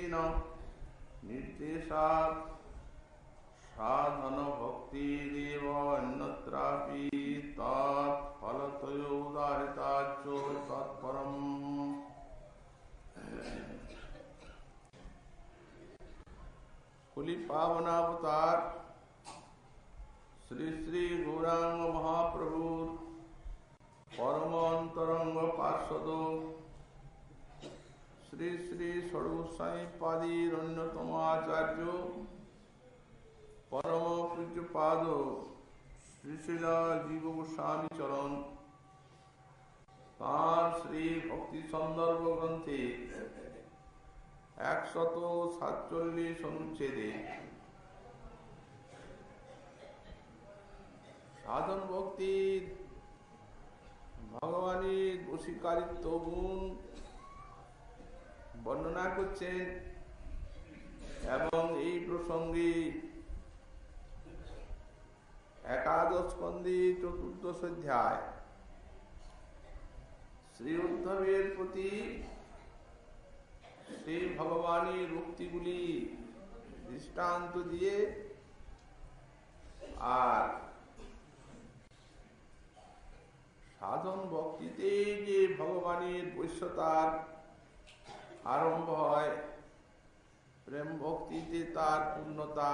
तेन निर्देशात् साधन भक्तिरेव अन्यत्रापि तत् फलतयो उदाहृताच्च तत्परम्। कुली पावनावतार श्री श्री गौरांग महाप्रभु परम अंतरंग पार्षद श्री श्री षडगोसाई पादीर अन्यतम आचार्य परम पूज्यपाद श्री श्रीला जीव गोस्वामी चरण तार श्री भक्ति सन्दर्भ ग्रंथे 147 अनुच्छेदे साधन भक्ति भगवाনের বশীকারিত্ব গুণ বর্ণনা করছেন এবং এই প্রসঙ্গে একাদশ স্কন্ধে চতুর্দশ অধ্যায় শ্রী উদ্ধবের প্রতি সেই ভগবানের উক্তিগুলি দৃষ্টান্ত দিয়ে আর সাধন ভক্তিতে যে ভগবানের বৈশ্যতার আরম্ভ হয়, প্রেম ভক্তিতে তার পূর্ণতা,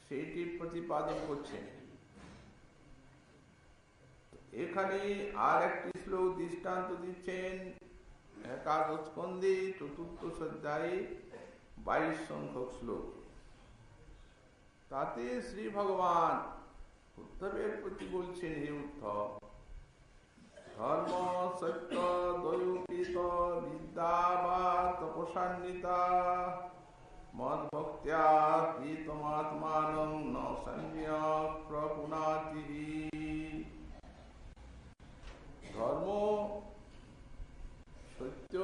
সেটি প্রতিপাদন করছেন। এখানে আর একটি শ্লোক দৃষ্টান্ত দিচ্ছেন একাদশ স্কন্ধে চতুর্দশ অধ্যায়ে 22 সংখ্যক শ্লোক। তাতে শ্রী ভগবান উদ্ধবের প্রতি বলছেন, হে উদ্ধব, ধর্ম সত্য দৈবিত বিদ্যা বা তপসান্বিতা মদ ভক্ত্যা প্রীতমাত্মানং ন সম্যক প্রপুনাতি। ধর্ম, সত্য,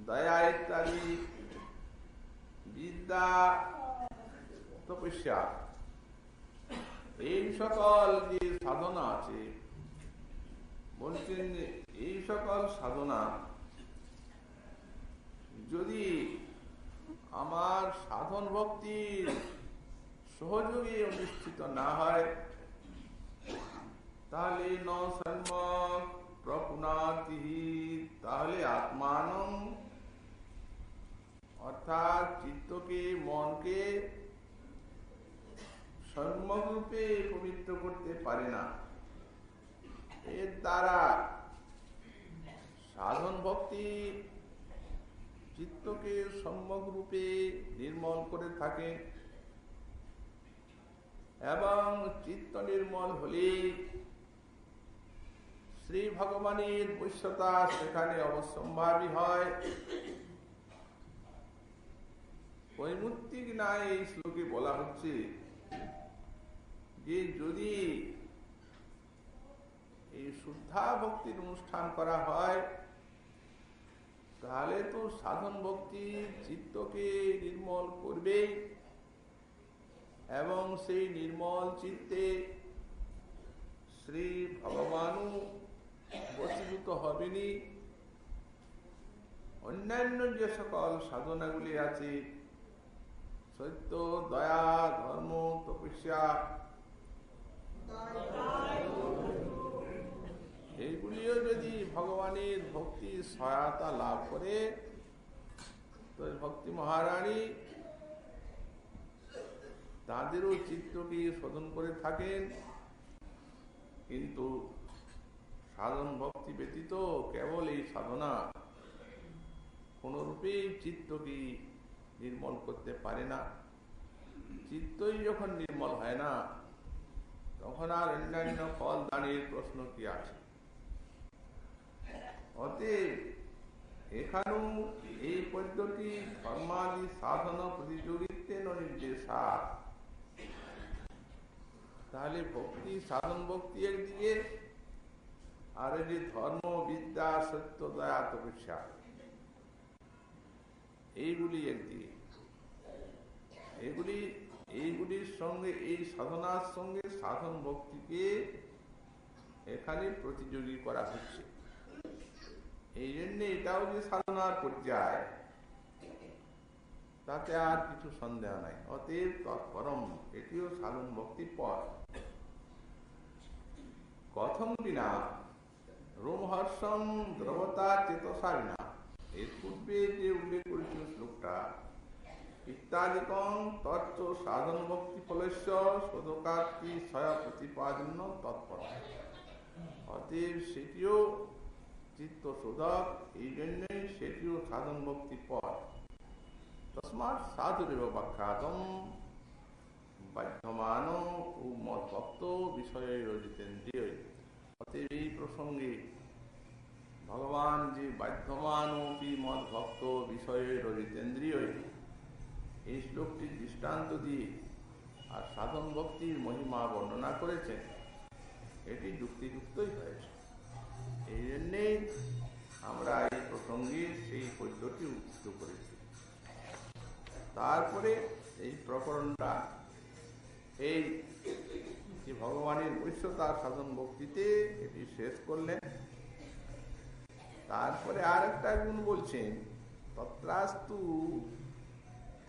দয়া ইত্যাদি, বিদ্যা, তপস্যা, এই সকল যে সাধনা আছে, বলছেন এই সকল সাধনা যদি আমার সাধন ভক্তির সহযোগে অনুষ্ঠিত না হয়, তাহলে ন সম্যক প্রপুনাতি, তাহলে আত্মানং অর্থাৎ চিত্তকে, মনকে সম্যক রূপে পবিত্র করতে পারে না। এর দ্বারা সাধন ভক্তি চিত্তকে সম্যক রূপে নির্মল করে থাকে এবং চিত্ত নির্মল হলে শ্রী ভগবানের বৈশ্যতা সেখানে অবশ্যম্ভাবী হয়। বৈমুত্তিক নাই এই শ্লোকে বলা হচ্ছে যে যদি এই শুদ্ধা ভক্তির অনুষ্ঠান করা হয়, তাহলে তো সাধন ভক্তি চিত্তকে নির্মল করবে এবং সেই নির্মল চিত্তে শ্রী ভগবানও বশীভূত হবেনি। অন্যান্য যে সকল সাধনাগুলি আছে, সত্য, দয়া, ধর্ম, তপস্যা, এইগুলিও যদি ভগবানের ভক্তি সহায়তা লাভ করে, তো ভক্তি মহারানী তাদেরও চিত্তকে শোধন করে থাকেন। কিন্তু সাধন ভক্তি ব্যতীত কেবল এই সাধনা কোনরূপেই চিত্তকে নির্মল করতে পারে না। চিত্তই যখন নির্মল হয় না, তখন আর অন্যান্য ফল দানের প্রশ্ন কি আছে? অতএব এখানেও এই পদ্ধতি ধর্মাদি সাধন প্রতিযোগিত্বের নির্দেশা। তাহলে ভক্তি, সাধন ভক্তি একদিকে, আর এই যে ধর্ম, বিদ্যা, সত্য, দয়া, তপস্যা, এইগুলি একদিকে। এইগুলির সঙ্গে, এই সাধনার সঙ্গে সাধন ভক্তিকে এখানে প্রতিযোগী করা হচ্ছে। এই জন্যে এটাও যে সাধনার পর্যায়, তাতে আর কিছু সন্দেহ নাই। অতএব তৎপরম, এটিও সাধন ভক্তির পথ। কথম বিনা রোমহর্ষম দ্রবতা চেতসা বিনা, এর পূর্বে যে উল্লেখ করেছিল শ্লোকটা, ইত্যাদিকং তচ্চ সাধন ভক্তি ফলস্য শোধকার্তি সয়া প্রতিপাদন তৎপর। অতএব সেটিও চিত্ত শোধক, এই জন্যই সেটিও সাধন ভক্তির পথ। তস্মাৎ সাধুরেব বাখ্যাতম বাধ্যমান ও মদ্ভক্ত বিষয়ে রজিতেন্দ্রিয়। অতএব এই প্রসঙ্গে ভগবান যে বাধ্যমান ও মদ্ভক্ত বিষয়ে রজিতেন্দ্রিয়, এই শ্লোকটির দৃষ্টান্ত দিয়ে আর সাধন ভক্তির মহিমা বর্ণনা করেছেন, এটি যুক্তিযুক্তই হয়েছে। এই জন্যেই আমরা এই প্রসঙ্গে সেই পদ্যটি উদ্ধৃত করেছি। তারপরে এই প্রকরণটা, এই যে ভগবানের বৈশ্যতার সাধন ভক্তিতে, এটি শেষ করলেন। তারপরে আর একটা গুণ বলছেন, তত্রাস্তু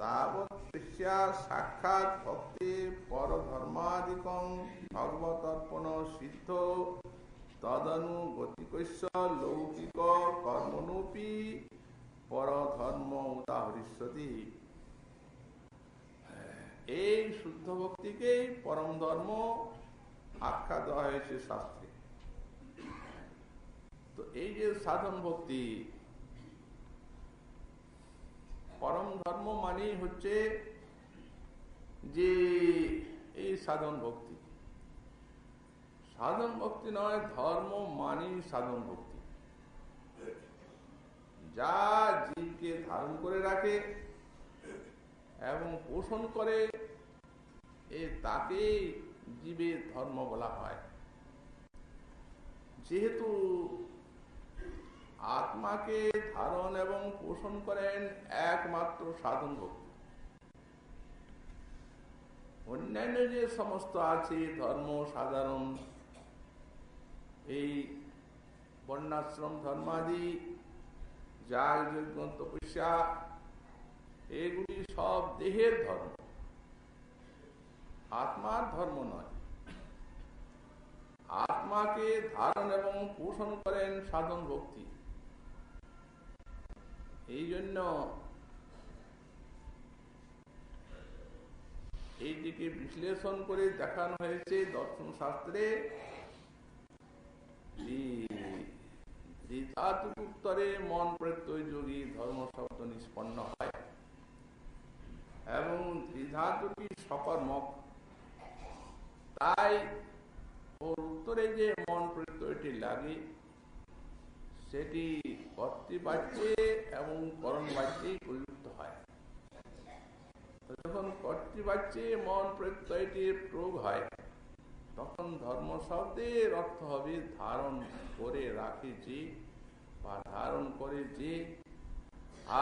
তাবৎ সাক্ষাৎ ভক্তি পরধর্মাদিকং ভগবতর্পণ সিদ্ধ তদনুগতিকস্য লৌকিক কর্মণোপি পরধর্ম উদাহরিষ্যতি। এই শুদ্ধ ভক্তিকেই পরম ধর্ম আখ্যা দেওয়া হয়েছে শাস্ত্রে। তো এই যে সাধন ভক্তি, পরম ধর্ম মানেই হচ্ছে যে এই সাধন ভক্তি। সাধন ভক্তি নয়, ধর্ম মানেই সাধন ভক্তি। যা জীবকে ধারণ করে রাখে এবং পোষণ করে, তাকেই জীবের ধর্ম বলা হয়। যেহেতু আত্মাকে ধারণ এবং পোষণ করেন একমাত্র সাধন ভক্তি, অন্যান্য যে সমস্ত আছে ধর্ম সাধারণ, এই বর্ণাশ্রম ধর্মাদি, যাগ যজ্ঞ তপস্যা, এগুলি সব দেহের ধর্ম, আত্মার ধর্ম নয়। আত্মাকে ধারণ এবং পোষণ করেন সাধন ভক্তি। এই জন্য এইটিকে বিশ্লেষণ করে দেখানো হয়েছে দর্শন শাস্ত্রে। উত্তরে মন প্রত্যয় যোগী ধর্ম শব্দ নিষ্পন্ন হয় এবং ত্রিধাতুটি সকর্মক। তাই ওর উত্তরে যে মন প্রত্যয়টি লাগে, সেটি কর্তৃবাচ্যে এবং করণ বাচ্যেই প্রযুক্ত হয়। যখন কর্তৃবাচ্যে মন প্রত্যয়টির প্রয়োগ হয়, তখন ধর্ম শব্দের অর্থ হবে ধারণ করে রাখে যে, বা ধারণ করে যে।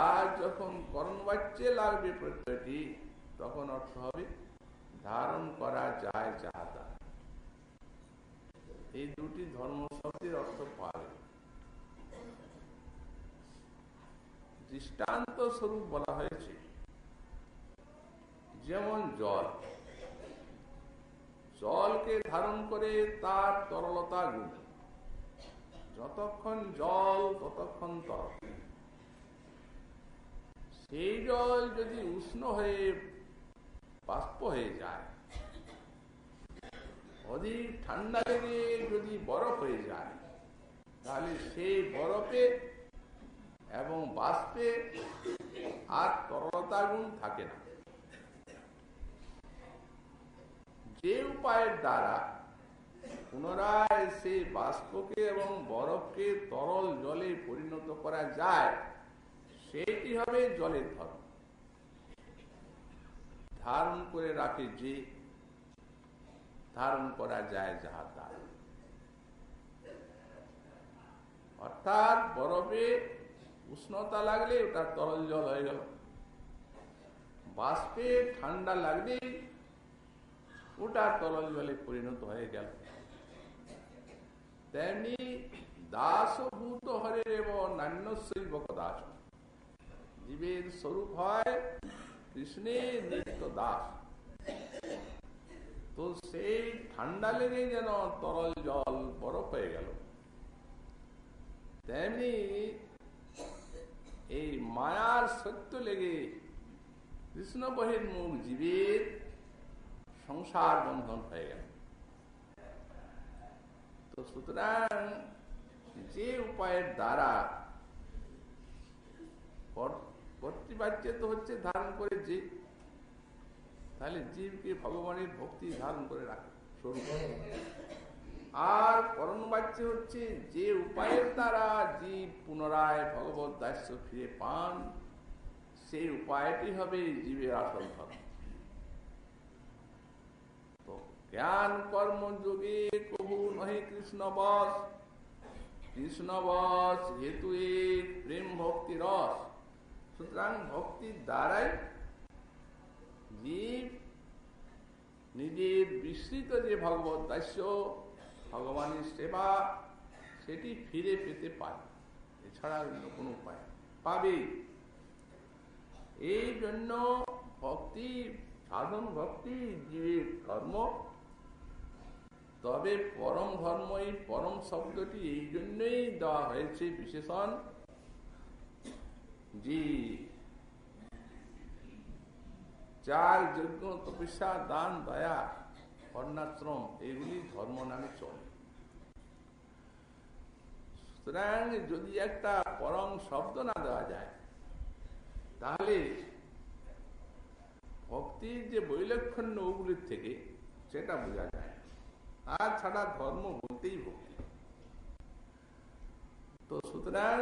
আর যখন করণ বাচ্যে লাগবে প্রত্যয়টি, তখন অর্থ হবে ধারণ করা যায় যা তা। এই দুটি ধর্ম শব্দের অর্থ পাবে। দৃষ্টান্ত স্বরূপ বলা হয়েছে, যেমন জল, জলকে ধারণ করে তার তরলতা গুণ। যতক্ষণ জল ততক্ষণ তরল। সেই জল যদি উষ্ণ হয়ে বাষ্প হয়ে যায়, অধিক ঠান্ডা লেগে যদি বরফ হয়ে যায়, তাহলে সেই বরফে এবং বাষ্পে আর তরলতা গুণ থাকে না। যে উপায়ের দ্বারা পুনরায় সেই বাষ্পকে এবং বরফকে তরল জলে পরিণত করা যায়, সেটি হবে জলের ধর্ম। ধারণ করে রাখে যে, ধারণ করা যায় যাহা তার। অর্থাৎ বরফে উষ্ণতা লাগলে ওটা তরল জল হয়ে গেল, বাষ্পে ঠান্ডা লাগলে ওটা তরল জলে পরিণত হয়ে গেল। তেমনি দাসভূত হরে এবং নান্যশৈব দাস, জীবের স্বরূপ হয় কৃষ্ণের নিত্য দাস। তো সেই ঠান্ডা লেগে যেন তরল জল বরফ হয়ে গেল, তেমনি এই মায়ার সত্য লেগে কৃষ্ণ বহির্মুখ জীবের সংসার বন্ধন হয়ে গেল। তো সুতরাং যে উপায়ের দ্বারা কর্তৃবাচ্য তো হচ্ছে ধারণ করে জীব, তাহলে জীবকে ভগবানের ভক্তি ধারণ করে রাখে স্বরূপ। আর করণবাচ্য হচ্ছে যে উপায়ের দ্বারা জীব পুনরায় ভগবত দাস্য ফিরে পান, সেই উপায়টি হবে জীবের আসল ধর্ম। তো জ্ঞান কর্ম যোগে কবু নহে কৃষ্ণ বস, কৃষ্ণ বস হেতু এক প্রেম ভক্তি রস। সুতরাং ভক্তির দ্বারাই জীব নিজের বিস্মৃত যে ভগবত দাস্য, ভগবানের সেবা, সেটি ফিরে পেতে পারে, এছাড়া অন্য কোনো উপায় পাবে। এই জন্য ভক্তি, সাধন ভক্তি জীবের ধর্ম। তবে পরম ধর্ম, এই পরম শব্দটি এই জন্যই দেওয়া হয়েছে বিশেষণ, যে চার যজ্ঞ, তপস্যা, দান, দয়া, বর্ণাশ্রম, এগুলি ধর্ম নামে চলে। সুতরাং যদি একটা পরম শব্দ না দেওয়া যায়, তাহলে ভক্তির যে বৈলক্ষণ্য ওগুলির থেকে সেটা বোঝা যায়। আর ছাড়া ধর্ম বলতেই ভক্তি। তো সুতরাং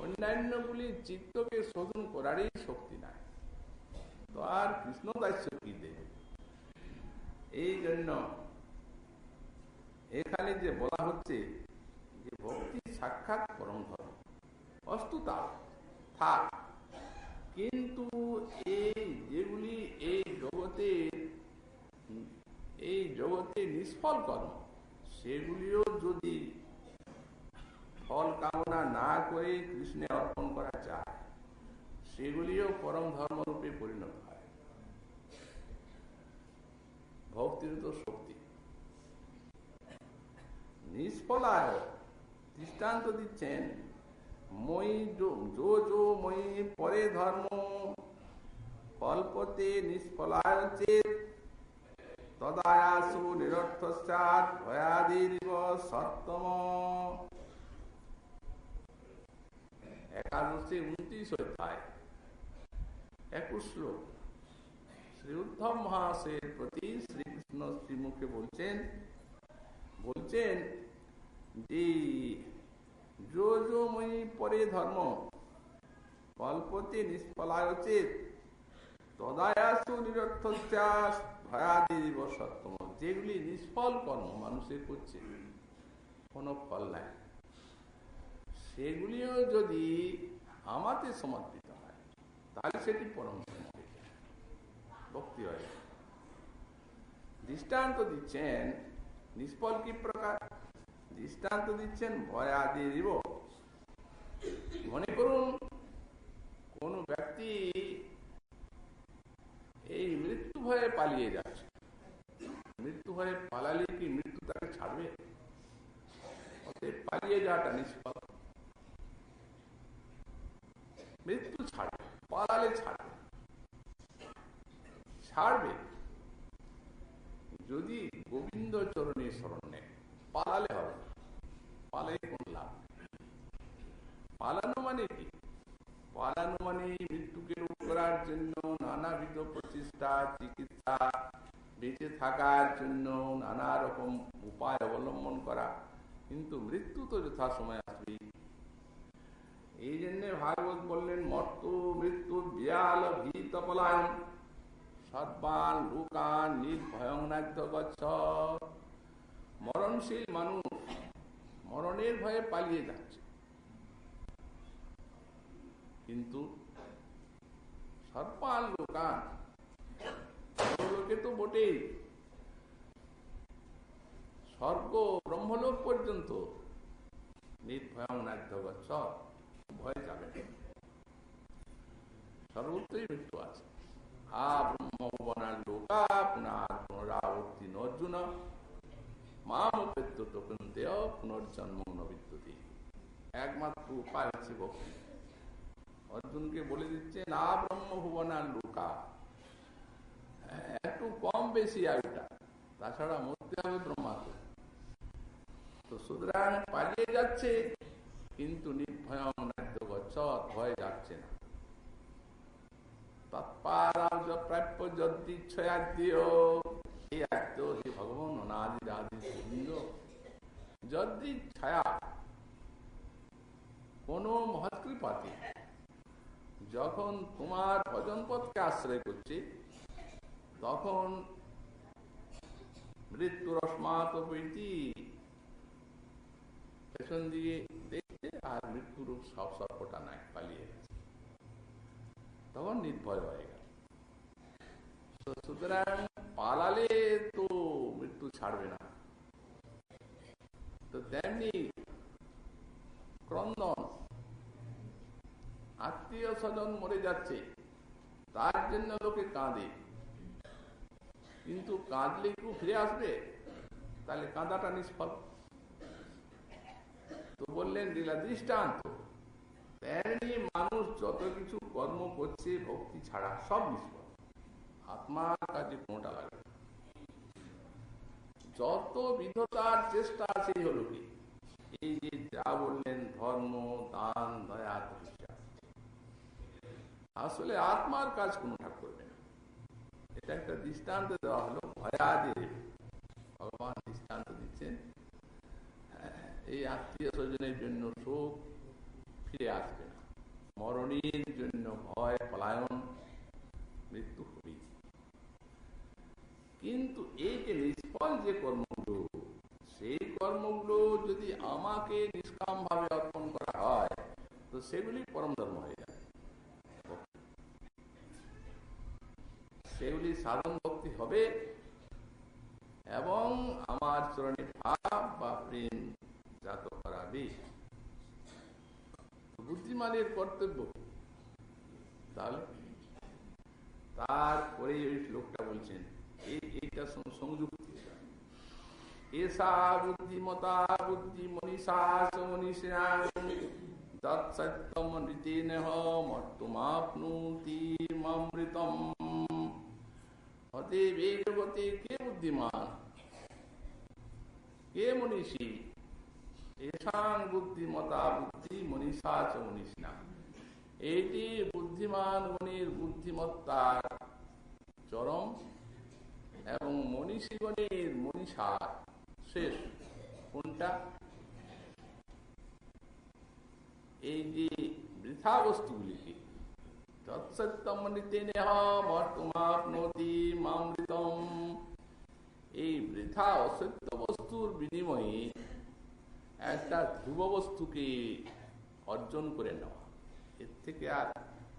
অন্যান্যগুলি চিত্তকে শোধন করারই শক্তি নাই, তো আর কৃষ্ণ দাস্য কি দেবে? এই জন্য এখানে যে বলা হচ্ছে যে ভক্তি সাক্ষাৎ পরম ধর্ম, বস্তুতা থাক, কিন্তু এই যেগুলি এই জগতে নিষ্ফল কর্ম, সেগুলিও যদি ফল কামনা না করে কৃষ্ণে অর্পণ করা যায়, সেগুলিও পরম ধর্মরূপে পরিণত হয়। ভক্তির তো শক্তি নিষ্ফলায় দৃষ্টান্ত দিচ্ছেন, মই যো মই পরে ধর্ম কল্পতে নিষ্ফলায় চেত তদায়াসু নিরর্থস্যাৎ ভয়াদিরিব সত্তম। 11-29 অধ্যায় 21 শ্লোক। শ্রী উদ্ধব মহাশয়ের প্রতি শ্রীকৃষ্ণ শ্রীমুখে বলছেন যে যো মই পরে ধর্ম কল্পতে নিষ্ফলায় চেত তদায়াসু নিরর্থস্যাৎ ভয়াদিরিব সত্তম। যেগুলি নিষ্ফল কর্ম মানুষের করছে, কোনো ফল নাই, সেগুলিও যদি আমাতে সমর্পিত হয়, তাহলে সেটি পরম ভক্তি হয়। দৃষ্টান্ত দিচ্ছেন নিষ্ফল কি প্রকার? দৃষ্টান্ত দিচ্ছেন ভয়াদিরিব। মনে করুন কোন ব্যক্তি এই মৃত্যু ভয়ে পালিয়ে যাচ্ছে, মৃত্যু ভয়ে পালালে কি মৃত্যু তাকে ছাড়বে? পালিয়ে যাওয়াটা নিষ্ফল। মৃত্যু ছাড়বে, পালালে ছাড়বে যদি গোবিন্দ চরণের শরণ নেয়। পালালে হবে না, পালাই কোন লাভ? পালানো মানে কি? পালানো মানে মৃত্যুকে রোধ করার জন্য নানাবিধ প্রচেষ্টা, চিকিৎসা, বেঁচে থাকার জন্য নানা রকম উপায় অবলম্বন করা, কিন্তু মৃত্যু তো যথাসময় আসবে। এই জন্য ভাগবত বললেন, মর্তু মৃত্যু বিয়াল ভীত পলায়ন সর্বান লোকান নির্ভয়ং নাদ্য গচ্ছ। মরণশীল মানুষ মরণের ভয়ে পালিয়ে যাচ্ছে, কিন্তু সর্বান লোকান, লোকে তো বটেই, স্বর্গ ব্রহ্মলোক পর্যন্ত নির্ভয়ং নাদ্য গচ্ছ, ভয় যাবে না, সর্বত্রই মৃত্যু আছে। আ ব্রহ্মবনার লোকা পুনর পুনরাবর্তি অর্জুন মাম পেত্য কুন্তেয় পুনর্জন্ম নবিদ্যুতি। একমাত্র উপায় আছে ভক্তি। অর্জুনকে বলে দিচ্ছে না ব্রহ্ম ভুবনার লোকা, একটু কম বেশি আয়ুটা, তাছাড়া মরতে হবে ব্রহ্মাকে। তো সুতরাং পালিয়ে যাচ্ছে, কিন্তু নির্ভয়ং নাদ্য গচ্ছ, ভয় যাচ্ছে না। তৎপারাজ প্রাপ্য যদিচ্ছয়াদ্য, এই আদ্য হে ভগবান অনাদি আদি গোবিন্দ, যদিচ্ছয়া কোন মহৎকৃপাতে যখন তোমার ভজন পথকে আশ্রয় করছে, তখন মৃত্যুর অস্মাৎ প্রীতি পেছন দিকে দেখছে আর মৃত্যুরূপ সব সর্বটা নাই, পালিয়ে গেছে, তখন নির্ভয় হয়ে গেল। সুতরাং পালালে তো মৃত্যু ছাড়বে না। তো তেমনি ক্রন্দন, আত্মীয় স্বজন মরে যাচ্ছে, তার জন্য লোকে কাঁদে, কিন্তু কাঁদলে একটু ফিরে আসবে, তাহলে কাঁদাটা নিষ্ফল। তো বললেন লীলা দৃষ্টান্ত, তেমনি মানুষ যত কিছু কর্ম করছে ভক্তি ছাড়া সব নিষ্ফল, আত্মার কাজে কোনটা লাগবে। যত বিধতার চেষ্টা আছে হলো কি, এই যে যা বললেন ধর্ম, দান, দয়া, তপস্যা, আসলে আত্মার কাজ কোনটা করবে না। এটা একটা দৃষ্টান্ত দেওয়া হলো ভয়াদি। ভগবান দৃষ্টান্ত দিচ্ছেন, এই আত্মীয় স্বজনের জন্য শোক, ফিরে আসবে না, মরণের জন্য ভয়, পলায়ন, মৃত্যু হবে। কিন্তু এই যে নিষ্ফল যে কর্মগুলো, সেই কর্মগুলো যদি আমাকে নিষ্কাম ভাবে অর্পণ করা হয়, তো সেগুলি পরম ধর্ম হয়ে যায়, সেগুলি সাধন ভক্তি হবে, এবং আমার চরণে ভাব বা প্রেম জাত করাবে। বুদ্ধিমানের কর্তব্য। তাহলে তারপরে ওই শ্লোকটা বলছেন, এইটা সংযুক্তি, এসা বুদ্ধিমতা বুদ্ধি মনীষা মনীষাং তৎসত্যম ঋতেনঃ মর্তুমাপ্নুতি মামৃতম। অতএব এই জগতে কে বুদ্ধিমান, কে মনীষী? এসাং বুদ্ধিমতা বুদ্ধি মনীষা চ মনীষিণা। এইটি বুদ্ধিমান গণের বুদ্ধিমত্তার চরম, এবং মনীষীগণের মনীষার শেষ। কোনটা? এই যে বৃথা বস্তুগুলিকে, তৎসত্যম নিতেনেহ মর্তুমাপ্নোতি মামৃতম, এই বৃথা অসত্য বস্তুর বিনিময়ে একটা ধ্রুব বস্তুকে অর্জন করে নেওয়া, এর থেকে আর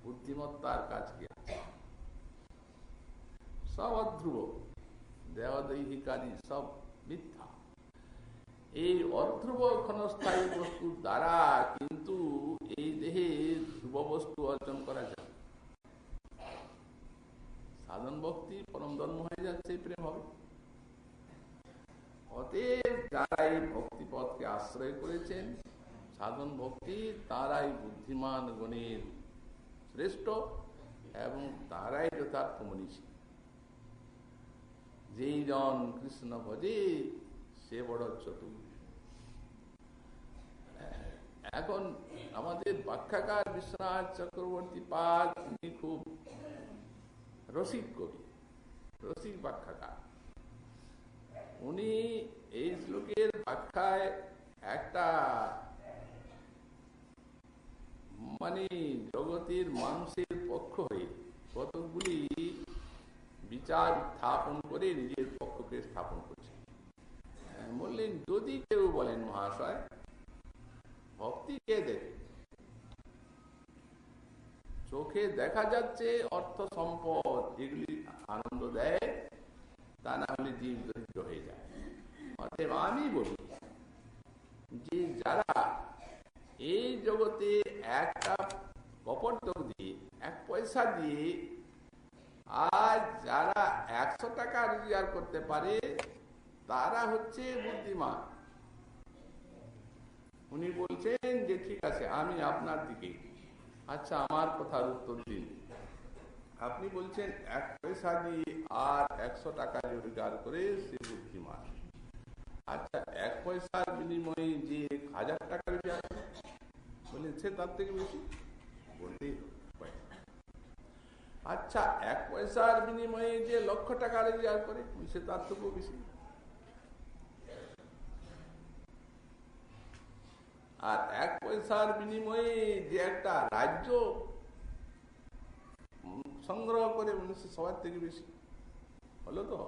বুদ্ধিমত্তার কাজ কি আছে? সব অধ্রুব, দেহদৈহিকাদি সব মিথ্যা। এই অধ্রুব ক্ষণস্থায়ী বস্তুর দ্বারা কিন্তু এই দেহে ধ্রুব বস্তু অর্জন করা যায়। সাধন ভক্তি পরম ধর্ম হয়ে যাচ্ছে, প্রেম হবে। অতএব যারাই ভক্তি পথকে আশ্রয় করেছেন, সাধন ভক্তি, তারাই বুদ্ধিমান গণের শ্রেষ্ঠ, এবং তারাই যথার্থ মনীষী। যেই জন কৃষ্ণ ভজে সে বড় চতুর। এখন আমাদের ব্যাখ্যাকার বিশ্বনাথ চক্রবর্তী পাল, তিনি খুব রসিক কবি, রসিক ব্যাখ্যাকার। উনি এই শ্লোকের ব্যাখ্যায় একটা মানে জগতের মানুষের পক্ষ হয়ে কতগুলি বিচার স্থাপন করে নিজের পক্ষকে স্থাপন করছে। বললেন, যদি কেউ বলেন মহাশয় ভক্তি কে দেখে, চোখে দেখা যাচ্ছে অর্থ সম্পদ এগুলি আনন্দ দেয়, তা না হলে জীব দরিদ্র হয়ে যায়। অতএব আমি বলি যে যারা এই জগতে একটা কপর্তক দিয়ে, 1 পয়সা দিয়ে আজ যারা 100 টাকা রোজগার করতে পারে তারা হচ্ছে বুদ্ধিমান। উনি বলছেন যে ঠিক আছে, আমি আপনার দিকে, আচ্ছা আমার কথার উত্তর দিন। আপনি বলছেন 1 পয়সা দিয়ে আর 100 টাকা রোজগার করে সে বুদ্ধিমান। আচ্ছা 1 পয়সার বিনিময়ে যে 1000 টাকা রোজগার করে, বললেন সে তার থেকে বেশি বলতেই হবে। আচ্ছা 1 পয়সার বিনিময়ে যে 1,00,000 টাকা রোজগার করে, সে তার থেকেও বেশি। আর 1 পয়সার বিনিময়ে যে একটা রাজ্য সংগ্রহ করে, সে সবার থেকে বেশি হলো। তো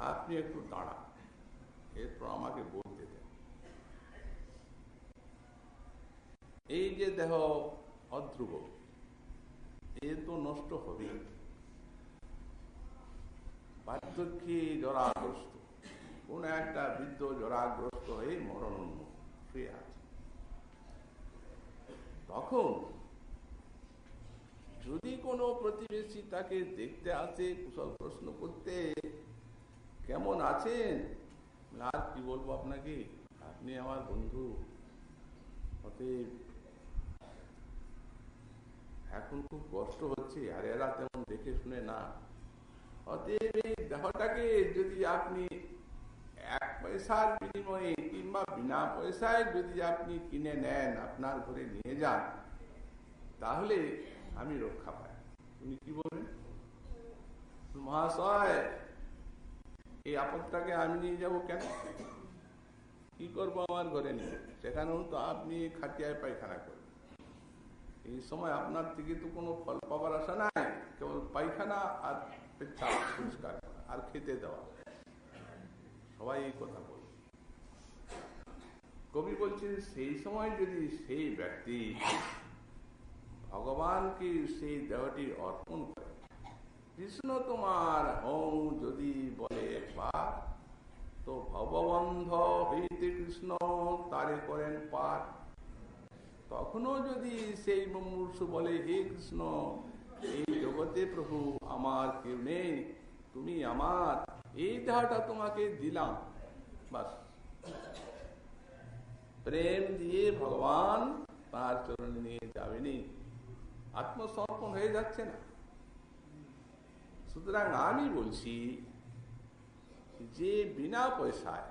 আপনি একটু দাঁড়ান, এরপর আমাকে বলতে দেন, এই যে দেহ অধ্রুব, এ তো নষ্ট হবে, বার্ধক্যে জরাগ্রস্ত, কোন একটা বৃদ্ধ জরাগ্রস্ত হয়ে মরণোন্মুখ শুয়ে আছে। তখন যদি কোনো প্রতিবেশী তাকে দেখতে আসে, কুশল প্রশ্ন করতে, কেমন আছেন, আর কি বলবো আপনাকে, আপনি আমার বন্ধু, অতএব এখন খুব কষ্ট হচ্ছে, আর এরা তেমন দেখে শুনে না, অতএব এই দেহটাকে যদি আপনি 1 পয়সার বিনিময়ে কিংবা বিনা পয়সায় যদি আপনি কিনে নেন, আপনার ঘরে নিয়ে যান, তাহলে আমি রক্ষা পাই। উনি কি বলবেন, মহাশয় এই আপদটাকে আমি নিয়ে যাব কেন, কি করবো আমার ঘরে নিয়ে, সেখানেও তো আপনি খাটিয়ায় পায়খানা করবেন। এই সময় আপনার থেকে তো কোনো ফল পাবার আশা নাই, কেবল পায়খানা আর পেচ্ছাপ পরিষ্কার করা আর খেতে দেওয়া। সবাই এই কথা বলে। কবি বলছেন সেই সময় যদি সেই ব্যক্তি ভগবানকে সেই দেহটি অর্পণ করে, কৃষ্ণ তোমার হং যদি বলে একবার, তো ভববন্ধ হইতে কৃষ্ণ তারে করেন পার। তখনও যদি সেই মুমূর্ষু বলে, হে কৃষ্ণ, এই জগতে প্রভু আমার কেউ নেই, তুমি আমার, এই দেহটা তোমাকে দিলাম, বাস প্রেম দিয়ে ভগবান তার চরণে নিয়ে যাবেনি, আত্মসমর্পণ হয়ে যাচ্ছে না। সুতরাং আমি বলছি যে বিনা পয়সায়,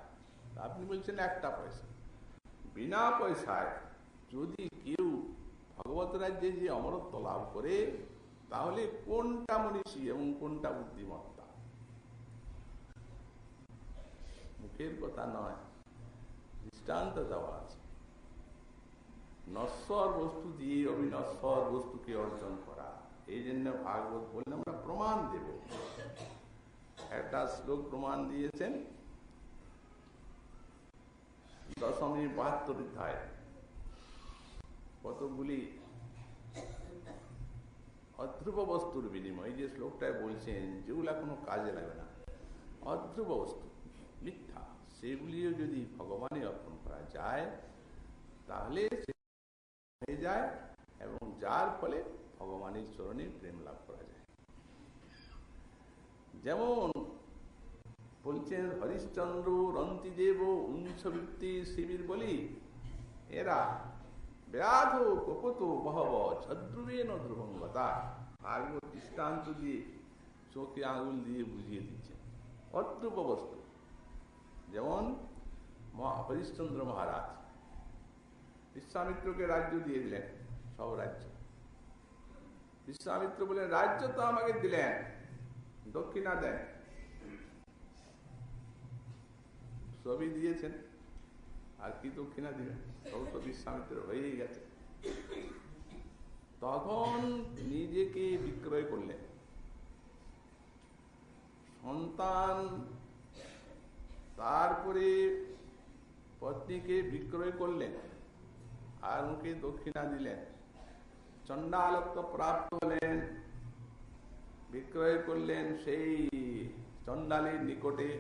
আপনি বলছেন 1 পয়সা, বিনা পয়সায় যদি কেউ ভগবত রাজ্যে যে অমরত্ব লাভ করে, তাহলে কোনটা মনীষী এবং কোনটা বুদ্ধিমত্তা? মুখের কথা নয়, দৃষ্টান্ত দেওয়া আছে। নশ্বর বস্তু দিয়ে অবিনশ্বর বস্তুকে অর্জন করা, এই জন্য ভাগবত বললে আমরা প্রমাণ দেব। একটা শ্লোক প্রমাণ দিয়েছেন, দশমী 72 অধ্যায়, কতগুলি অধ্রুব বস্তুর বিনিময়, যে শ্লোকটায় বলছেন যেগুলা কোনো কাজে লাগে না, অধ্রুব বস্তু মিথ্যা, সেগুলিও যদি ভগবানে অর্পণ করা যায়, তাহলে হয়ে যায়, এবং যার ফলে ভগবানের চরণে প্রেম লাভ করা যায়। যেমন বলছেন হরিশ্চন্দ্র রন্তিদেব উঞ্চবৃত্তি শিবির বলি, এরা ব্যাধ কপত বহব ছদ্রুবেন ধ্রুবঙ্গতা। ভাগবত দৃষ্টান্ত দিয়ে চোখে আঙুল দিয়ে বুঝিয়ে দিচ্ছেন অধ্রুব বস্তু। যেমন হরিশ্চন্দ্র মহারাজ বিশ্বামিত্রকে রাজ্য দিয়ে দিলেন, সব রাজ্য। বিশ্বামিত্র বলেন, রাজ্য তো আমাকে দিলেন, দক্ষিণা দেন। সবই দিয়েছেন, আর কি দক্ষিণা দিবেন, সব তো বিশ্বামিত্র হয়েই গেছে। তখন নিজেকে বিক্রয় করলেন, সন্তান, তারপরে পত্নীকে বিক্রয় করলেন, আর মুখে দক্ষিণা দিলেন। চণ্ডালত্ব প্রাপ্ত হলেন, বিক্রয় করলেন সেই চণ্ডালের নিকটে,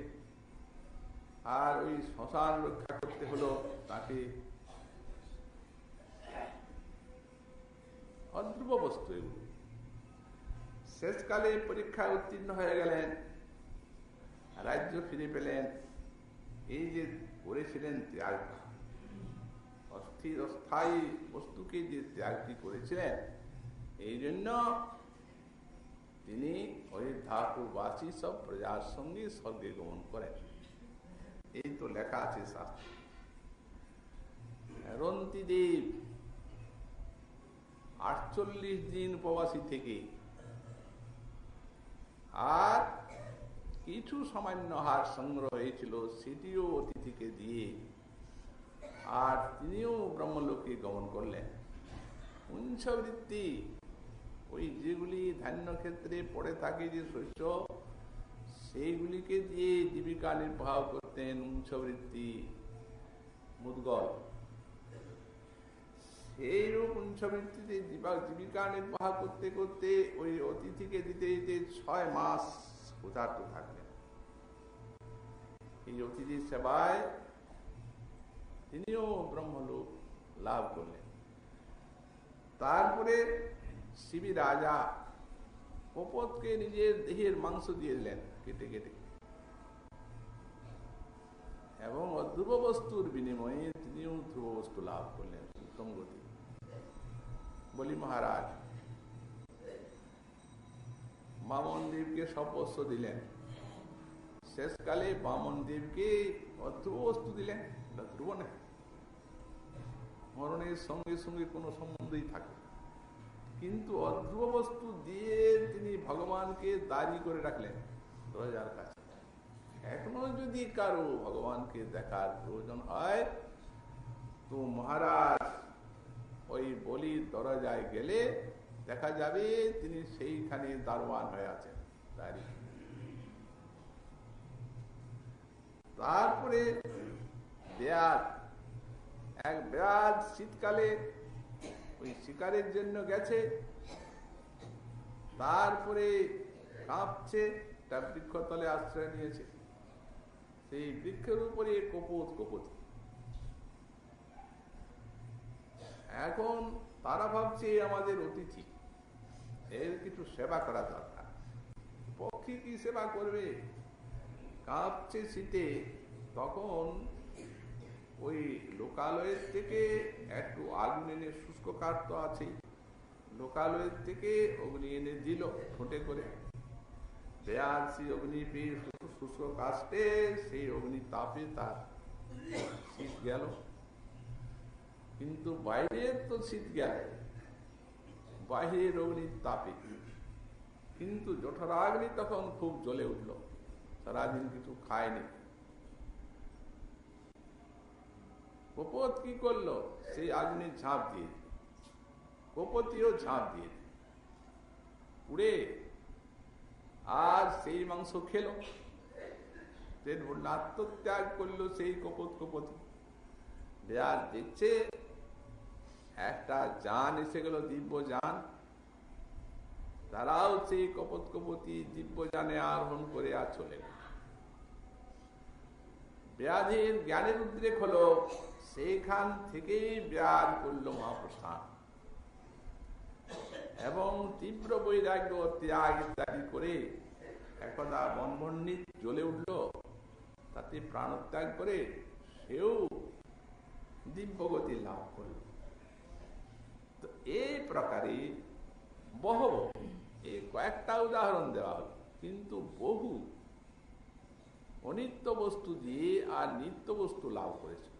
আর ওই শ্মশান রক্ষা করতে হলো তাকে। অধ্রুব বস্তু এগুলো। শেষকালে পরীক্ষায় উত্তীর্ণ হয়ে গেলেন, রাজ্য ফিরে পেলেন। এই যে করেছিলেন ত্যাগ, অস্থির অস্থায়ী বস্তুকে যে ত্যাগটি করেছিলেন, এই জন্য তিনি অযোধ্যাপুরবাসী সব প্রজার সঙ্গে স্বর্গে গমন করেন। এই তো লেখা আছে শাস্ত্রে। রন্তিদেব 48 দিন উপবাসী থেকে আর কিছু সামান্য হার সংগ্রহ হয়েছিল, সেটিও অতিথিকে দিয়ে আর তিনিও ব্রহ্মলোকে গমন করলেন। উঞ্ছবৃত্তি, ওই যেগুলি ধান্য ক্ষেত্রে পড়ে থাকে যে শস্য, সেইগুলিকে দিয়ে জীবিকা নির্বাহ করতেন। উঞ্ছবৃত্তি, মুদগল, সেইরূপ উঞ্ছবৃত্তিতে জীবিকা নির্বাহ করতে করতে ওই অতিথিকে দিতে দিতে 6 মাস ক্ষুধার্ত থাকলেন। এই অতিথির সেবায় তিনিও ব্রহ্মলোক লাভ করলেন। তারপরে শিবি রাজা কপোতকে নিজের দেহের মাংস দিয়ে দিলেন কেটে কেটে, এবং অধ্রুব বস্তুর বিনিময়ে তিনিও ধ্রুব বস্তু লাভ করলেন, উত্তম গতি। বলি মহারাজ বামন দেবকে সর্বস্ব দিলেন, শেষকালে বামন দেবকে অধ্রুব বস্তু দিলেন। ধ্রুব না, মরণের সঙ্গে সঙ্গে কোনো সম্বন্ধই থাকে, কিন্তু অধ্রুব বস্তু দিয়ে তিনি ভগবানকে দাঁড়ি করে রাখলেন দরজার কাছে। এখনো যদি কারো ভগবানকে দেখার প্রয়োজন হয় তো মহারাজ ওই বলির দরজায় গেলে দেখা যাবে তিনি সেইখানে দারোয়ান হয়ে আছেন দাঁড়িয়ে। তারপরে এক বেয়াদ শীতকালে ওই শিকারের জন্য গেছে, তারপরে কাঁপছে, একটা বৃক্ষতলে আশ্রয় নিয়েছে। সেই বৃক্ষের উপরে কপোতী। এখন তারা ভাবছে আমাদের অতিথি, এর কিছু সেবা করা দরকার। পক্ষী কি সেবা করবে, কাঁপছে শীতে। তখন ওই লোকালয়ের থেকে একটু আগুন এনে, শুষ্ক কাঠ তো আছেই, লোকালয়ের থেকে অগ্নি এনে দিল ঠোঁটে করে। বেয়ার সেই অগ্নি পেয়ে শুষ্ক কাষ্টে সেই অগ্নি তাপে তার শীত গেল। কিন্তু বাইরের তো শীত গেল, বাহিরের অগ্নির তাপে। কিন্তু জঠরাগ্নি তখন খুব জ্বলে উঠল, সারাদিন কিছু খায়নি। কপোত কি করলো, সেই আগুনে ঝাঁপ দিয়ে, কপতিও ঝাঁপ দিয়ে পুড়ে আর সেই মাংস খেলো, আত্মত্যাগ করলো সেই কপতি। বেয়ার দেখছে একটা যান এসে গেল, দিব্য যান। তারাও সেই কপতি দিব্য যানে আরোহণ করে আর চলে গেল। ব্যাধির জ্ঞানের উদ্রেক হলো, সেইখান থেকেই ব্যাধ করল মহাপ্রস্থান, এবং তীব্র বৈরাগ্য ত্যাগ ইত্যাদি করে একদা বনবন্নিত জ্বলে উঠল, তাতে প্রাণত্যাগ করে সেও দিব্যগতি লাভ করল। তো এই প্রকারে বহু, এই কয়েকটা উদাহরণ দেওয়া হল, কিন্তু বহু অনিত্য বস্তু দিয়ে আর নিত্য বস্তু লাভ করেছে।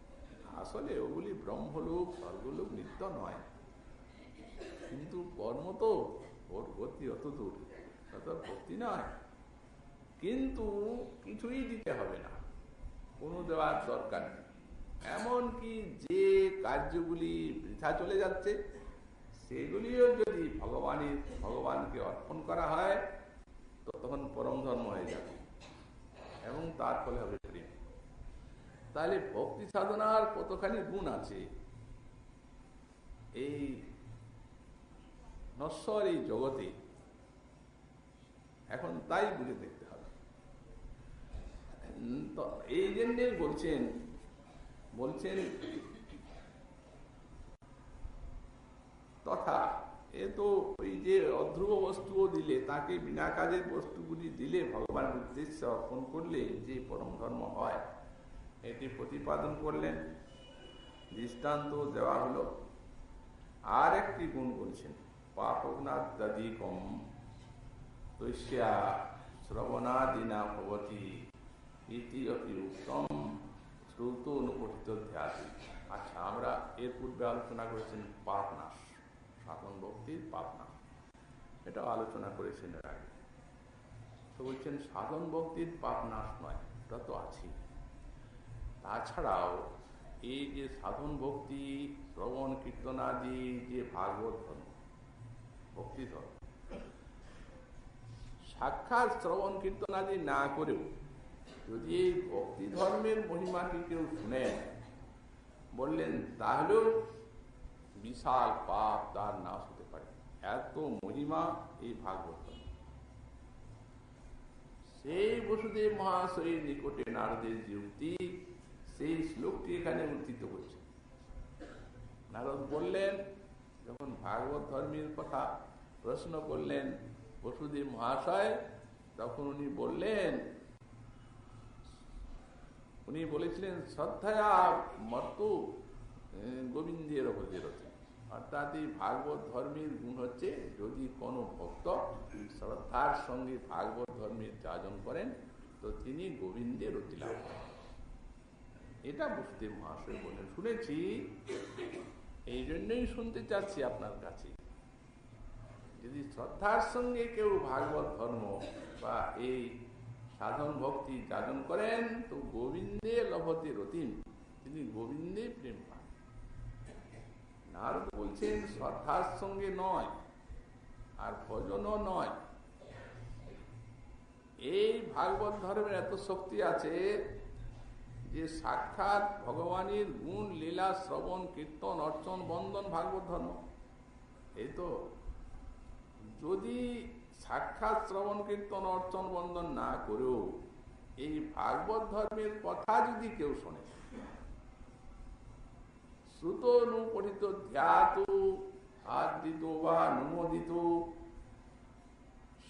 আসলে ওগুলি ব্রহ্মলোক স্বর্গলোক নিত্য নয়, কিন্তু কর্ম তো ওর গতি অত দূর, অত ভক্তি নয়। কিন্তু কিছুই দিতে হবে না, কোনো দেওয়ার দরকার নেই। এমনকি যে কার্যগুলি বৃথা চলে যাচ্ছে সেগুলিও যদি ভগবানকে অর্পণ করা হয় তো তখন পরম ধর্ম হয়ে যাবে, এবং তার ফলে হবে প্রেম। তাহলে ভক্তি সাধনার কতখানি গুণ আছে এই নশ্বর এই জগতে, এখন তাই বুঝে দেখতে হবে। তো এই জন্যে বলছেন তথা এ তো ওই যে অধ্রুব বস্তুও দিলে, তাকে বিনা কাজের বস্তুগুলি দিলে, ভগবানের উদ্দেশ্যে অর্পণ করলে যে পরম ধর্ম হয়, এটি প্রতিপাদন করলেন, দৃষ্টান্ত দেওয়া হলো। আর একটি গুণ বলছেন, পাপগ্নাদ্যধিকম তস্যা শ্রবণাদিনা ভবতি ইতি অপি উত্তম শ্রুত অনুপঠিত ধ্যাতি। আচ্ছা, আমরা এর পূর্বে আলোচনা করেছেন পাপ নাশ, সাধন ভক্তির পাপ নাশ, এটাও আলোচনা করেছেন এর আগে। তো বলছেন সাধন ভক্তির পাপ নাশ নয়, ওটা তো আছে। তাছাড়াও এই যে সাধন ভক্তি, শ্রবণ কীর্তন আদি যে ভাগবত ধর্ম, ভক্তি ধর্ম, সাক্ষাৎ শ্রবণ কীর্তন আদি না করেও যদি এই ভক্তি ধর্মের মহিমাকে কেউ শুনেন, বললেন তাহলেও বিশাল পাপ তার নাশ হতে পারে। এত মহিমা এই ভাগবত ধর্ম। সেই বসুদেব মহাশয়ের নিকটে নারদের যে উক্তি, সেই শ্লোকটি এখানে উদ্ধৃত করছে। নারদ বললেন, যখন ভাগবত ধর্মের কথা প্রশ্ন করলেন বসুদেব মহাশয়, তখন উনি বলেছিলেন শ্রদ্ধায়া মর্তু গোবিন্দের অবধিরতি। অর্থাৎ এই ভাগবত ধর্মের গুণ হচ্ছে, যদি কোনো ভক্ত শ্রদ্ধার সঙ্গে ভাগবত ধর্মের যাজন করেন, তো তিনি গোবিন্দের অতি লাভ করেন। এটা বসুদেব মহাশয় বলেন, শুনেছি, এই জন্যই শুনতে চাচ্ছি আপনার কাছে। যদি শ্রদ্ধার সঙ্গে কেউ ভাগবত ধর্ম বা এই সাধন ভক্তি যাজন করেন, তো গোবিন্দে লভতে রতিম, তিনি গোবিন্দে প্রেম পান। নারদ বলছেন শ্রদ্ধার সঙ্গে নয়, আর ভজনও নয়। এই ভাগবত ধর্মের এত শক্তি আছে যে সাক্ষাৎ ভগবানের গুণ লীলা শ্রবণ কীর্তন অর্চন বন্দন ভাগবত ধর্ম। এই তো যদি সাক্ষাৎ শ্রবণ কীর্তন অর্চন বন্দন না করেও এই ভাগবত ধর্মের কথা যদি কেউ শোনে, শ্রুত অনুপঠিত ধ্যাত আদিত বা অনুমোদিত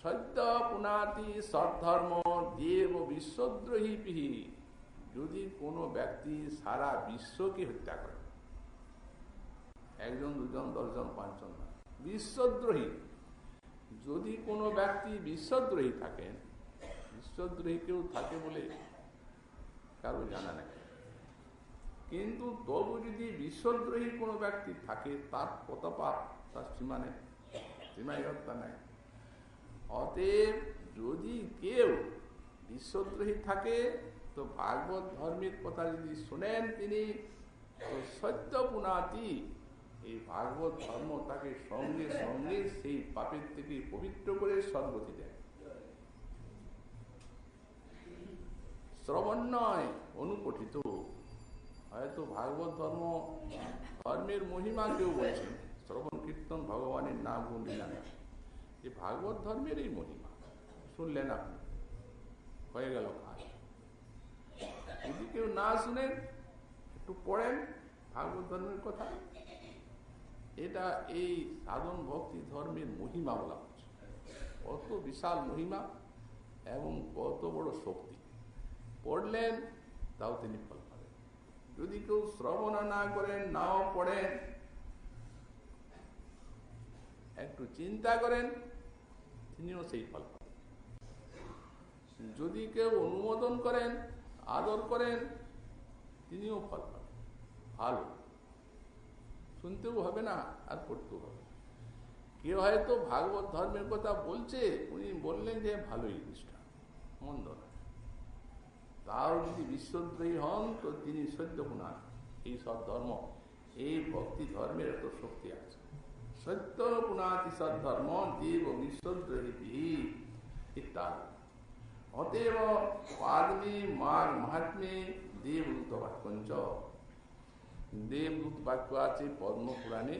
সদ্য পুনাতি সদ্ধর্ম দেব বিশ্বদ্রোহী পিহি। যদি কোনো ব্যক্তি সারা বিশ্বকে হত্যা করে, একজন দুজন দশজন পাঁচজন না, বিশ্বদ্রোহী, যদি কোনো ব্যক্তি বিশ্বদ্রোহী থাকেন, বিশ্বদ্রোহী কেউ থাকে বলে কারো জানা নেই, কিন্তু তবু যদি বিশ্বদ্রোহী কোনো ব্যক্তি থাকে, তার কত পাপ, তার সীমা নেই, সীমাহীনতা নেই। অতএব যদি কেউ বিশ্বদ্রোহী থাকে, তো ভাগবত ধর্মের কথা যদি শোনেন তিনি, তো সত্য পুনাতি, এই ভাগবত ধর্ম তাকে সঙ্গে সঙ্গে সেই পাপের থেকে পবিত্র করে সদ্গতি দেয়। শ্রবণ নয়, অনুপঠিত। হয়তো ভাগবত ধর্মের মহিমা কেউ বলছেন, শ্রবণ কীর্তন ভগবানের নাম গুণ লীলা, এই ভাগবত ধর্মের এই মহিমা শুনলেন আপনি, হয়ে গেল কাজ। যদি কেউ না শুনেন, একটু পড়েন ভাগবত ধর্মের কথা, এটা এই সাধন ভক্তি ধর্মের মহিমা বলা হচ্ছে। কত বিশাল মহিমা এবং কত বড় শক্তি। পড়লেন তাও তিনি ফল পাবেন। যদি কেউ শ্রবণ না করেন, নাও পড়েন, একটু চিন্তা করেন, তিনিও সেই ফল পাবেন। যদি কেউ অনুমোদন করেন, আদর করেন, তিনিও ফল পাবেন। ভালো শুনতেও হবে না, আর পড়তেও হবে। কেউ হয়তো ভাগবত ধর্মের কথা বলছে, উনি বললেন যে ভালোই জিনিসটা, মন্দ না, তাও যদি বিশ্বদ্রোহী হন, তো তিনি সদ্য পুনা। এই সব ধর্ম, এই ভক্তি ধর্মের এত শক্তি আছে। সত্য পুনাতি সদ্ধর্ম দেব বিশ্বদ্রোহী ইত্যাদি। অতএব পাদমী মার মহাত্মে দেবদূত বাক্যঞ্চ, দেবদূত বাক্য আছে পদ্ম পুরাণে,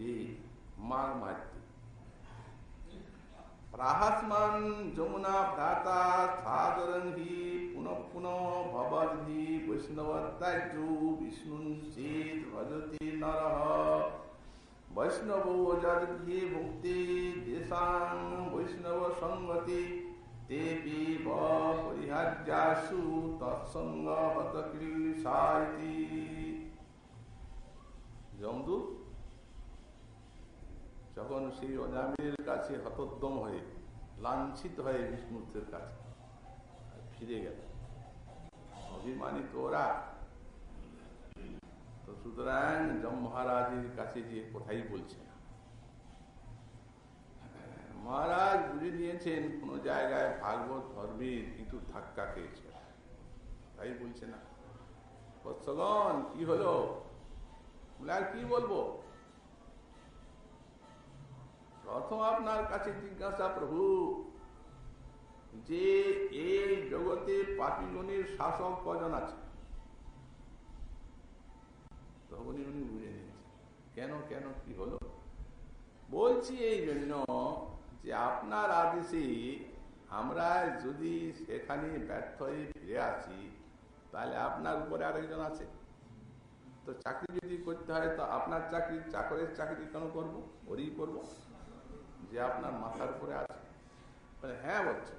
এই মার মাতৃ প্রাহাস্মান যমুনা ভ্রাতা সাদরঙ্গি পুনঃ পুনঃ ভবদ্ধি বৈষ্ণব ত্যাজ্য বিষ্ণু চেত ভজতি নরঃ বৈষ্ণব যদ্গৃহে ভুক্তি দেশাং বৈষ্ণব সঙ্গতি তেপি পরিহার্যাসু তৎসঙ্গ হত কিল্বিষাইতি। যমদূত যখন সেই অজামিলের কাছে হতোদ্যম হয়ে লাঞ্ছিত হয়ে বিষ্ণুদের কাছে ফিরে গেল, অভিমানিত ওরা তো, সুতরাং যম মহারাজের কাছে যে কোথায় বলছে না। মহারাজ বুঝে নিয়েছেন কোন জায়গায় ভাগবত ধর্মের কিন্তু ধাক্কা খেয়েছে, তাই বলছে না। বৎসগণ কি হলো? বলে আর কি বলবো, প্রথম আপনার কাছে জিজ্ঞাসা প্রভু, যে এই জগতে পাপীগণের শাসক কজন আছে? তখনই উনি বুঝে নিয়েছেন কেন কেন কি হলো। বলছি এই জন্য যে আপনার আদেশে আমরা যদি সেখানে ব্যর্থ হয়ে ফিরে আসি, তাহলে আপনার উপরে আরেকজন আছে, তো চাকরি যদি করতে হয় তো আপনার চাকরি, চাকরের চাকরি কেন করবো? ওরই করবো যে আপনার মাথার উপরে আছে। মানে হ্যাঁ বলছে,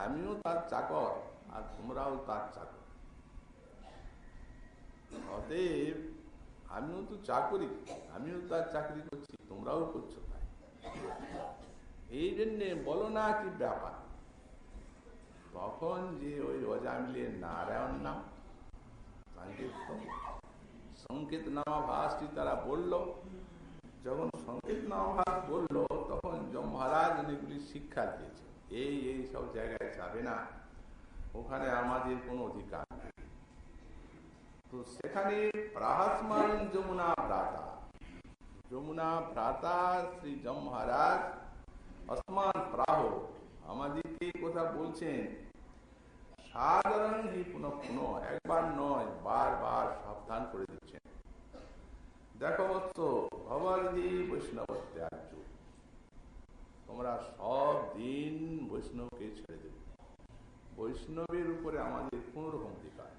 আমিও তার চাকর আর তোমরাও তার চাকর, অতএব আমিও তো চাকরি, আমিও তার চাকরি করছি, তোমরাও করছো তাই। এই জন্যে বলো না কি ব্যাপার। তখন যে ওই অজামিলের নারায়ণ নাম সংকেত নামাভাসটি তারা বলল। যখন সংকেত নামাভাস বলল, তখন যম মহারাজ অনেকগুলি শিক্ষা দিয়েছে, এই সব জায়গায় যাবে না, ওখানে আমাদের কোনো অধিকার নেই। তো সেখানে প্রাহসমান যমুনা ভ্রাতা, যমুনা ভ্রাতা শ্রী যম মহারাজ আসমান প্রাহ আমাদেরকে কথা বলছেন, সাধারণ হি পুনঃ পুনঃ, একবার নয় বারবার সাবধান করে দিচ্ছেন। দেখো বৎস, ভবাদি বৈষ্ণব ত্যাজ্য, তোমরা সব দিন বৈষ্ণবকে ছেড়ে দেবে, বৈষ্ণবের উপরে আমাদের কোন রকম অধিকার।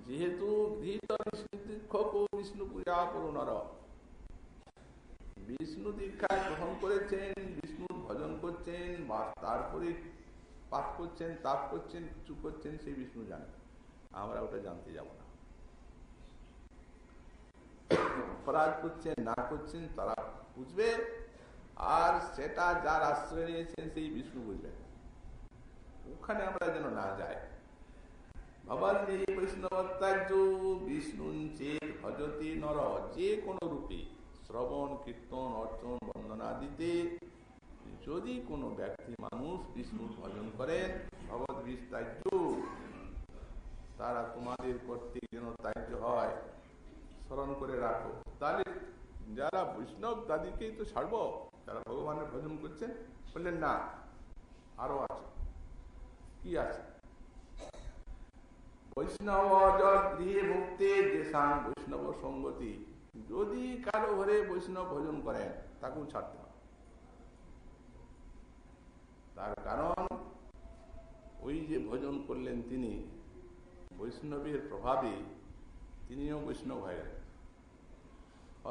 যেহেতু গৃহীত বিষ্ণু পূজা করুণার, বিষ্ণু দীক্ষা গ্রহণ করেছেন, বিষ্ণুর ভজন করছেন, বা তারপরে পাঠ করছেন, তাপ করছেন, কিছু করছেন, সেই বিষ্ণু জানে, আমরা ওটা জানতে যাব না। অপরাধ করছেন না করছেন তারা বুঝবে, আর সেটা যার আশ্রয় নিয়েছেন সেই বিষ্ণু বুঝবেন, ওখানে আমরা যেন না যাই। ভবানী বৈষ্ণবত্যাজ্য বিষ্ণু চেত ভজতি নর, যে কোন রূপে শ্রবণ কীর্তন অর্চন বন্দনা দিতে যদি কোনো ব্যক্তি মানুষ বিষ্ণুর ভজন করেন, ভগবত বিস্তার্য, তারা তোমাদের কর্তৃক যেন ত্যাজ্য হয়, স্মরণ করে রাখো। তাহলে যারা বৈষ্ণব তাদেরকেই তো ছাড়বো, যারা ভগবানের ভজন করছেন। বললেন না, আরো আছে। কি আছে? বৈষ্ণব গৃহে ভুক্তে দেশাং বৈষ্ণব সঙ্গতি, যদি কারো ঘরে বৈষ্ণব ভজন করেন তাকেও ছাড়তে হবে। তার কারণ ওই যে ভজন করলেন তিনি বৈষ্ণবের প্রভাবে তিনিও বৈষ্ণব হয়ে গেলেন।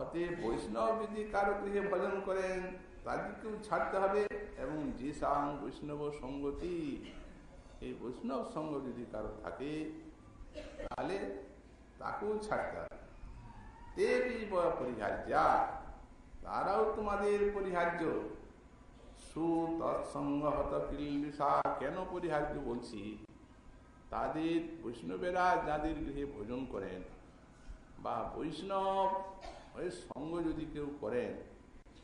অতএব বৈষ্ণব যদি কারো গৃহে ভজন করেন তাদেরকেও ছাড়তে হবে, এবং যে সাং বৈষ্ণব সঙ্গতি, এই বৈষ্ণব সঙ্গ যদি কারো থাকে তাহলে তাকেও ছাড়তে হবে। তেবি পরিহার্যা, তারাও তোমাদের পরিহার্য। সুতৎসঙ্গ হত কিল্বিষা, কেন পরিহার্য বলছি? তাদের বৈষ্ণবেরা যাদের গৃহে ভোজন করেন বা বৈষ্ণব ওই সঙ্গ যদি কেউ করেন,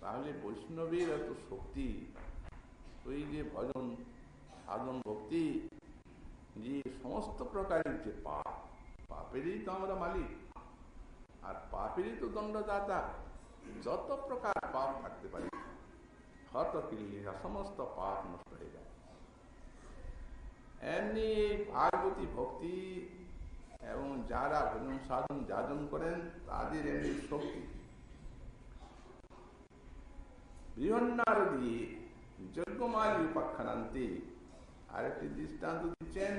তাহলে বৈষ্ণবের এত শক্তি, ওই যে ভজন সাধন ভক্তি, যে সমস্ত প্রকারের যে পাপ, পাপেরই তো আমরা মালিক, আর পাপেরই তো দণ্ডদাতা। যত প্রকার পাপ থাকতে পারে হত কিল্বিষা, সমস্ত পাপ নষ্ট হয়ে যায়। এমনি ভাগবতী ভক্তি এবং যারা ভজন সাধন যাজন করেন তাদের এমনি শক্তি। বৃহন্নারদী যজ্ঞমালী উপাখ্যানান্তে আরেকটি দৃষ্টান্ত দিচ্ছেন।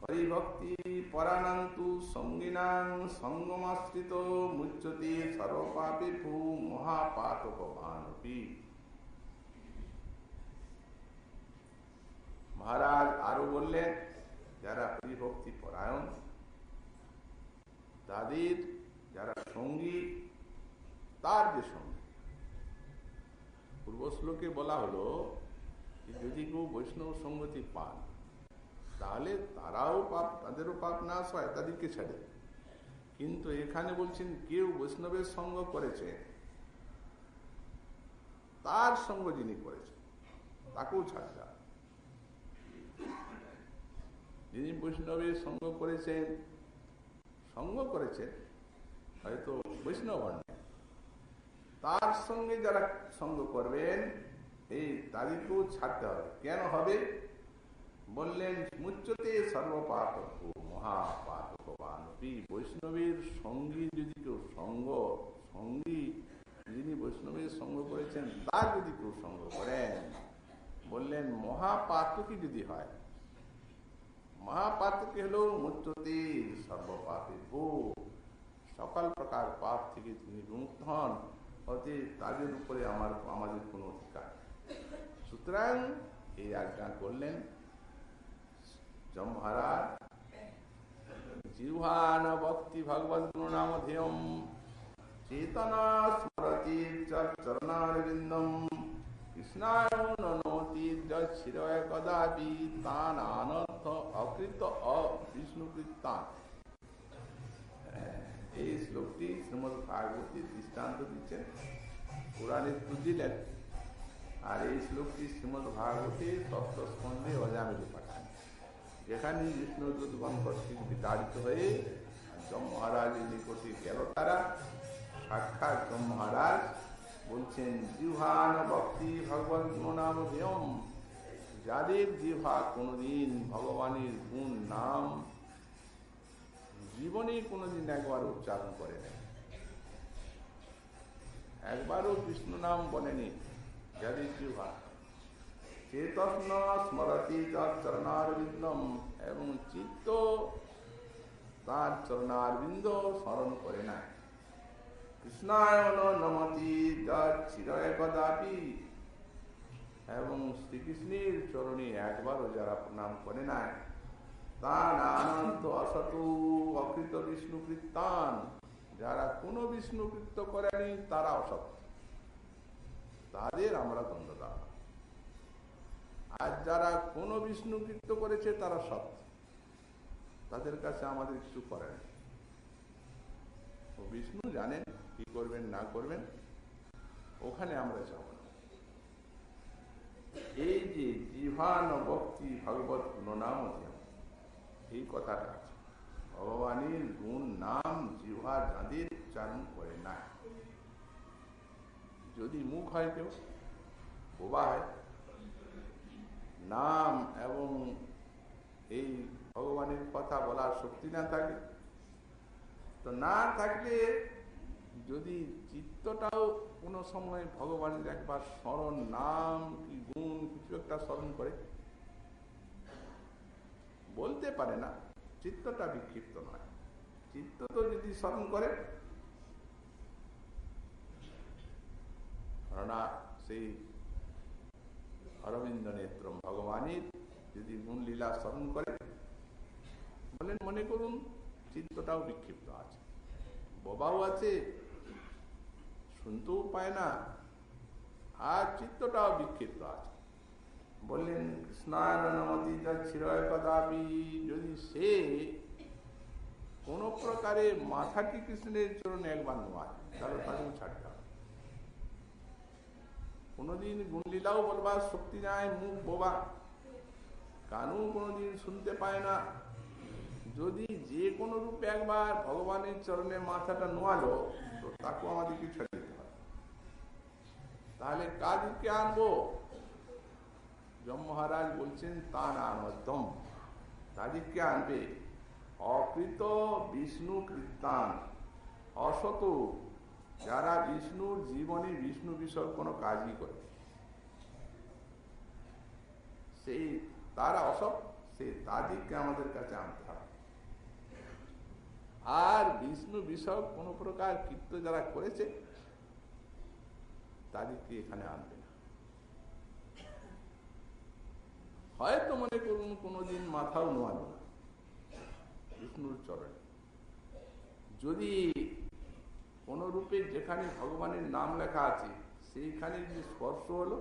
হরিভক্তি পরানন্তু সঙ্গিনাং সঙ্গমাশ্রিত মুচ্যতে সর্বপাপেভূ মহাপাতকবানপি। মহারাজ আরো বললেন, যারা হরিভক্তি পরায়ণ, তাদের যারা সঙ্গী, তার যে সঙ্গী, পূর্ব শ্লোকে বলা হলো যদি কেউ বৈষ্ণব সঙ্গতি পান তাহলে তারাও পাপ, তাদেরও পাপ নাশ হয়, তাদেরকে ছেড়ে। কিন্তু এখানে বলছেন কেউ বৈষ্ণবের সঙ্গ করেছে, তার সঙ্গ যিনি করেছেন তাকেও ছাড়তে হবে। যিনি বৈষ্ণবের সঙ্গ করেছেন হয়তো বৈষ্ণব হন, তার সঙ্গে যারা সঙ্গ করবেন এই তাদেরকেও ছাড়তে হবে। কেন হবে? বললেন মুচ্যতে সর্বপাতক মহাপাতকবানপি। বৈষ্ণবের সঙ্গী যদি কেউ সঙ্গী যিনি বৈষ্ণবের সঙ্গ করেছেন তার যদি কেউ সঙ্গ করেন, বললেন মহাপাতকই যদি হয়, মহাপাতকই হলো মুচ্যতে সর্বপাপেভূ, সকল প্রকার পাপ থেকে তিনি বিমুক্ত হন, অতএব তাদের উপরে আমাদের কোনো অধিকার। সুতরাং এই আজ্ঞা করলেন মহারাজ, জিহ্বান ভক্তি ভগবদ গুণ নাম ধ্যেয়ম চেতনা স্মরতি চরণারবিন্দম কৃষ্ণায় ননমতি শিরয় কদাপি তান আনর্থ অকৃত অবিষ্ণুকৃতান। এই শ্লোকটি শ্রীমদ্ ভাগবতীর দৃষ্টান্ত দিচ্ছেন, পুরাণে দিলেন। আর এই শ্লোকটি শ্রীমদ্ ভাগবতীর ষষ্ঠ স্কন্ধে অজামিল পাঠান, যেখানে বিষ্ণু দুর্গম কর্তৃক বিতাড়িত হয়ে যম মহারাজের নিকটে গেল। তারা সাক্ষাৎ যম মহারাজ বলছেন জিহ্বান ভক্তি ভগবদ গুণ নাম ধ্যেয়ম, যাদের জিহ্বা কোনদিন ভগবানের গুণ নাম জীবনে কোনদিন একবার উচ্চারণ করে নেয়, একবারও বিষ্ণু নাম বলেনি, যাদের জিহ্বা চেতন স্মরতি চরণারবিন্দম, এবং চিত্ত তার চরণারবিন্দ স্মরণ করে নাই, কৃষ্ণায় নমতি চিরয় কদাপি, এবং শ্রীকৃষ্ণের চরণে একবারও যারা প্রণাম করে নাই, তান আনন্ত অসতু অকৃত বিষ্ণুকৃতান, যারা কোনো বিষ্ণুকৃত্য করেনি তারা অসৎ, তাদের আমরা দণ্ড দেব। আর যারা কোনো বিষ্ণুকৃত্য করেছে তারা সৎ, তাদের কাছে আমাদের কিছু করে না। ও বিষ্ণু জানেন কি করবেন না করবেন, ওখানে আমরা যাব না। এই যে জিহ্বান ভক্তি ভগবত গুণনাম, এই কথাটা আছে, ভগবানের গুণ নাম জিহ্বা যাদের উচ্চারণ করে না। যদি মুখ হয় কেউ বোবা হয়, নাম এবং এই ভগবানের কথা বলার শক্তি না থাকে, তো না থাকলে যদি চিত্তটাও কোনো সময় ভগবানের একবার স্মরণ, নাম কি গুণ কিছু একটা স্মরণ করে, বলতে পারে না, চিত্তটা বিক্ষিপ্ত নয়, চিত্ত তো যদি স্মরণ করে, কেননা সেই অরবিন্দ নেত্রম ভগবানের যদি গুণ লীলা স্মরণ করে, বলেন মনে করুন চিত্তটাও বিক্ষিপ্ত আছে, বোবাও আছে, শুনতেও পায় না, আর চিত্তটাও বিক্ষিপ্ত আছে, বললেন কৃষ্ণানমতি চিরয় কদাপি, যদি সে কোন প্রকারে মাথাটি কৃষ্ণের চরণে একবার নয়, তাহলে তাকেও ছাড়তে হবে। কোনদিন গুণলীলাও বলবার শক্তি নাই, মুখ বোবা, কানও কোনদিন শুনতে পায় না, যদি যে কোনো রূপে একবার ভগবানের চরণে মাথাটা নোয়ালো, তো তাকেও আমাদেরকে ছেড়ে দিতে হবে। তাহলে কাজকে আনবো? যম মহারাজ বলছেন তান আনর্থম, তাদেরকে আনবে অকৃত বিষ্ণু কৃতান, অসত, যারা বিষ্ণুর জীবনে বিষ্ণু বিষয় কোনো কাজই করে, সেই তারা অসৎ, সেই তাদেরকে আমাদের কাছে আনতে হবে। আর বিষ্ণু বিষয়ক কোন প্রকার কীর্ত যারা করেছে তাদেরকে এখানে আনবে না। হয়তো মনে করুন কোনদিন মাথাও নোয়াল না বিষ্ণুর চরণে, যদি কোন রূপে যেখানে ভগবানের নাম লেখা আছে সেইখানে যদি স্পর্শ হলো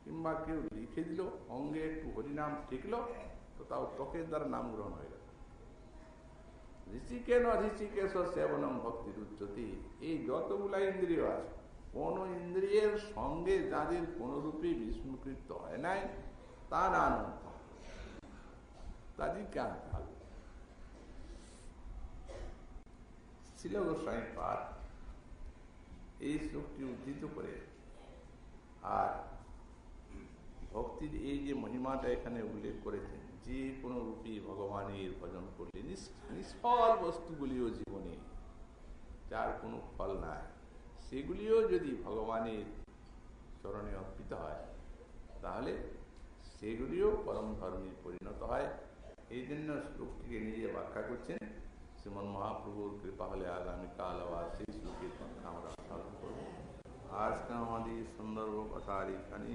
কিংবা কেউ লিখে দিল, অঙ্গে একটু হরিনাম ঠেকলো, তো তাও ত্বকের দ্বারা নাম গ্রহণ হয়ে গেল। ঋষিকেন ঋষিকেশ সেবনম ভক্তির উচ্চতি। এই যতগুলা ইন্দ্রিয় আছে, কোন ইন্দ্রিয়ের সঙ্গে যাদের কোন রূপে বিষ্ণুকৃত হয় নাই, তা না তাদেরকে আনতে হবে। শিল গোস্বামী পাদ এই শ্লোকটি উদ্ধৃত করে আর ভক্তির এই যে মহিমাটা এখানে উল্লেখ করেছেন, যে কোনো রূপী ভগবানের ভজন করলে নিষ্ফল বস্তুগুলিও জীবনে যার কোনো ফল নাই, সেগুলিও যদি ভগবানের চরণে অর্পিত হয় তাহলে সেগুলিও পরম ধর্মে পরিণত হয়। এই জন্য শ্লোকটিকে নিজে ব্যাখ্যা করছেন শ্রীমন মহাপ্রভুর কৃপা হলে আগামীকাল আবার সেই শ্লোকের কথা আমরা সাধন করব। আজকে আমাদের সুন্দর কথার এখানে